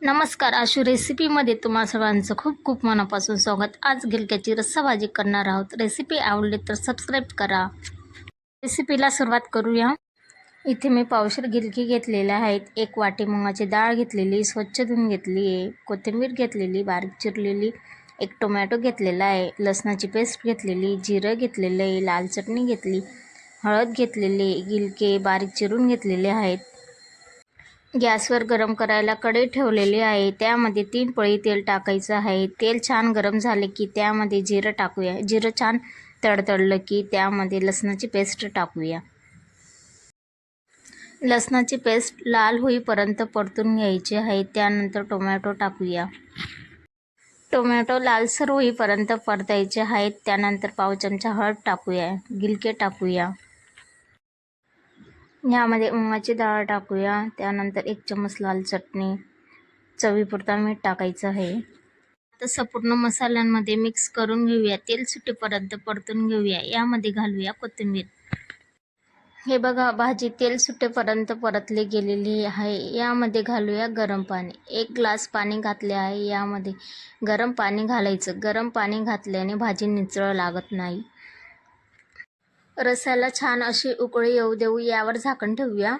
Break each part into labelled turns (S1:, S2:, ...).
S1: नमस्कार. आशू रेसिपीमध्ये तुम्हा सर्वांचं खूप खूप मनापासून स्वागत. आज गिलक्याची रस्सा भाजी करणार आहोत. रेसिपी आवडली तर सबस्क्राईब करा. रेसिपीला सुरुवात करूया. इथे मी पावशेर गिलकी घेतलेल्या आहेत. 1 वाटी मुगाची डाळ घेतलेली, स्वच्छ धुवून घेतली आहे. कोथिंबीर घेतलेली बारीक चिरलेली, 1 टोमॅटो घेतलेला आहे, लसणाची पेस्ट घेतलेली, जिरं घेतलेलं आहे, लाल चटणी घेतली, हळद घेतलेली, गिलके बारीक चिरून घेतलेले आहेत. गॅसवर गरम करायला कढई ठेवलेली आहे. त्यामध्ये 3 पळी तेल टाकायचं आहे. तेल छान गरम झाले की त्यामध्ये जिरं टाकूया. जिरं छान तडतडलं की त्यामध्ये लसणाची पेस्ट टाकूया. लसणाची पेस्ट लाल होईपर्यंत परतून घ्यायची आहे. त्यानंतर टोमॅटो टाकूया. टोमॅटो लालसर होईपर्यंत परतायचे आहेत. त्यानंतर पाव चमचा हळद टाकूया. गिलके टाकूया. ह्यामध्ये मुगाची डाळ टाकूया. त्यानंतर 1 चम्मच लाल चटणी, चवीपुरता मीठ टाकायचं आहे. आता संपूर्ण मसाल्यांमध्ये मिक्स करून घेऊया. तेल सुटेपर्यंत परतून घेऊया. यामध्ये घालूया कोथिंबीर. हे बघा, भाजी तेल सुटेपर्यंत परतली गेलेली आहे. यामध्ये घालूया गरम पाणी. 1 ग्लास पाणी घातले आहे. यामध्ये गरम पाणी घालायचं. गरम पाणी घातल्याने भाजी निचळ लागत नाही. रस्स्याला छान अशी उकळी येऊ देऊ. यावर झाकण ठेवूया.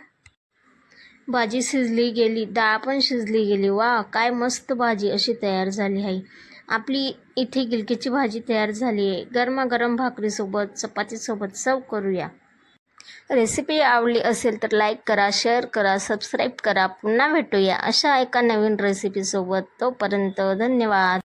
S1: भाजी शिजली गेली, डाळ पण शिजली गेली. वा, काय मस्त भाजी अशी तयार झाली आहे. आपली इथे गिलकीची भाजी तयार झाली आहे. गरमागरम भाकरीसोबत, चपातीसोबत सर्व करूया. रेसिपी आवडली असेल तर लाईक करा, शेअर करा, सबस्क्राईब करा. पुन्हा भेटूया अशा एका नवीन रेसिपीसोबत. तोपर्यंत धन्यवाद.